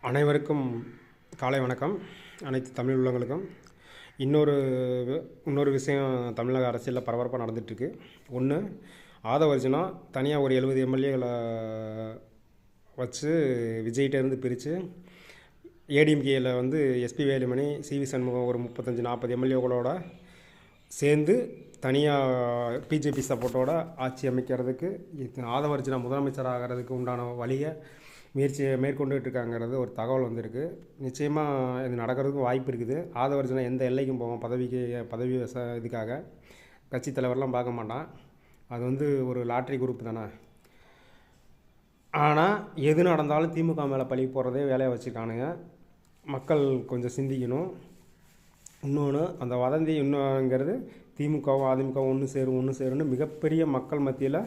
அனைவருக்கும் காலை வணக்கம். அனைத்து தமிழ் உள்ளவங்களுக்கும் இன்னொரு விஷயம் தமிழக அரசியலில் பரபரப்பாக நடந்துகிட்ருக்கு. ஒன்று, ஆதவர்ஜுனா தனியாக ஒரு 70 எம்எல்ஏகளை வச்சு விஜய்கிட்டேருந்து பிரித்து ஏடிஎம்கேயில் எஸ்பி வேலுமணி, சிவி சண்முகம் ஒரு 35-40 எம்எல்ஏகளோட சேர்ந்து தனியாக பிஜேபி சப்போர்ட்டோட ஆட்சி அமைக்கிறதுக்கு ஆதவர்ஜுனா முதலமைச்சர் ஆகிறதுக்கு உண்டான வழியை முயற்சியை மேற்கொண்டுகிட்டு இருக்காங்கிறது ஒரு தகவல் வந்திருக்கு. நிச்சயமாக இது நடக்கிறதுக்கும் வாய்ப்பு இருக்குது. ஆதவர்ஜுனா எந்த எல்லைக்கும் போவோம் பதவி இதுக்காக கட்சி தலைவர்லாம் பார்க்க மாட்டான். அது ஒரு லாட்ரி குரூப் தானே. ஆனால் எது நடந்தாலும் திமுக மேலே பழி போடுறதே வேலையை வச்சுருக்கானுங்க. மக்கள் கொஞ்சம் சிந்திக்கணும். இன்னொன்று, அந்த வதந்தி இன்னுங்கிறது திமுகவும் அதிமுகவும் ஒன்று சேரும்னு மிகப்பெரிய மக்கள் மத்தியில்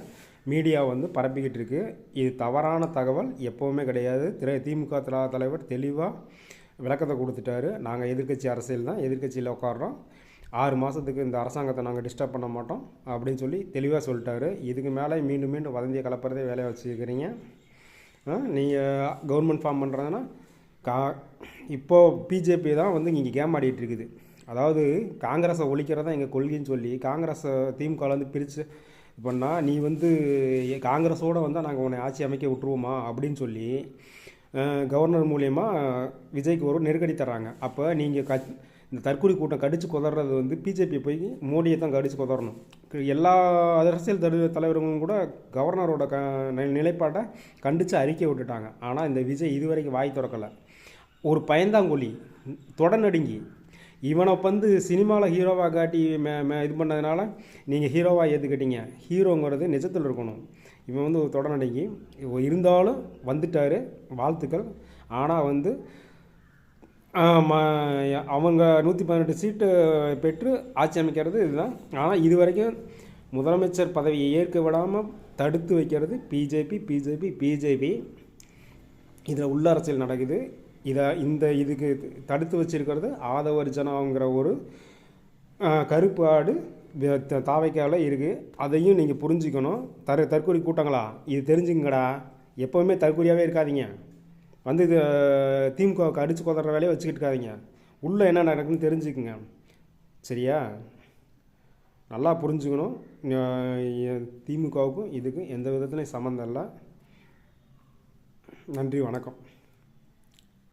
மீடியா பரப்பிக்கிட்டு இருக்கு. இது தவறான தகவல் எப்போவுமே கிடையாது. திமுக தலைவர் தெளிவாக விளக்கத்தை கொடுத்துட்டாரு. நாங்கள் எதிர்க்கட்சி அரசியல் தான், எதிர்க்கட்சியில் உட்காடுறோம், 6 மாதத்துக்கு இந்த அரசாங்கத்தை நாங்கள் டிஸ்டர்ப் பண்ண மாட்டோம் அப்படின்னு சொல்லி தெளிவாக சொல்லிட்டாரு. இதுக்கு மேலே மீண்டும் வதந்தியை கலப்புறதே வேலையை வச்சுக்கிறீங்க. நீங்கள் கவர்மெண்ட் ஃபார்ம் பண்ணுறதுன்னா இப்போது பிஜேபி தான் இங்கே கேம் ஆடிட்டு இருக்குது. அதாவது காங்கிரஸை ஒழிக்கிறதா எங்கள் கொள்கைன்னு சொல்லி காங்கிரஸை திமுகவில் பிரித்து இப்போனா நீ காங்கிரஸோடு நாங்கள் உன்னை ஆட்சி அமைக்க விட்டுருவோமா அப்படின்னு சொல்லி கவர்னர் மூலியமாக விஜய்க்கு ஒரு நெருக்கடி தர்றாங்க. அப்போ நீங்கள் இந்த தற்கொலை கூட்டம் கடிச்சு கொதறது பிஜேபி போய் மோடியை தான் கடிச்சு கொதறணும். எல்லா அரசியல் தலைவர்களும் கூட கவர்னரோட நிலைப்பாட்டை கண்டித்து அறிக்கை விட்டுட்டாங்க. ஆனால் இந்த விஜய் இதுவரைக்கும் வாய் திறக்கலை. ஒரு பயந்தாங்கொல்லி தொடநடுங்கி இவனை சினிமாவில் ஹீரோவாக காட்டி இது பண்ணதுனால நீங்கள் ஹீரோவாக ஏற்றுக்கிட்டீங்க. ஹீரோங்கிறது நிஜத்தில் இருக்கணும். இவன் தொடநடுங்கி இருந்தாலும் வந்துட்டார், வாழ்த்துக்கள். ஆனால் அவங்க 118 சீட்டு பெற்று ஆட்சி அமைக்கிறது இதுதான். ஆனால் இது வரைக்கும் முதலமைச்சர் பதவியை ஏற்க விடாமல் தடுத்து வைக்கிறது பிஜேபி. இதில் உள்ள அரசியல் நடக்குது. இதுக்கு தடுத்து வச்சிருக்கிறது ஆதவர்ஜுனாங்கிற ஒரு கருப்பு ஆடு தாவைக்காவில் இருக்குது. அதையும் நீங்கள் புரிஞ்சுக்கணும். தற்கொலை கூட்டங்களா இது தெரிஞ்சுங்கடா. எப்போவுமே தற்கொலையாகவே இருக்காதீங்க. இது திமுகவுக்கு அடித்து கொதற வேலையை வச்சுக்கிட்டு இருக்காதீங்க. உள்ளே என்ன நடக்குதுன்னு தெரிஞ்சுக்குங்க. சரியா? நல்லா புரிஞ்சுக்கணும். திமுகவுக்கும் இதுக்கும் எந்த விதத்துலையும் சம்மந்தம் இல்லை. நன்றி, வணக்கம்.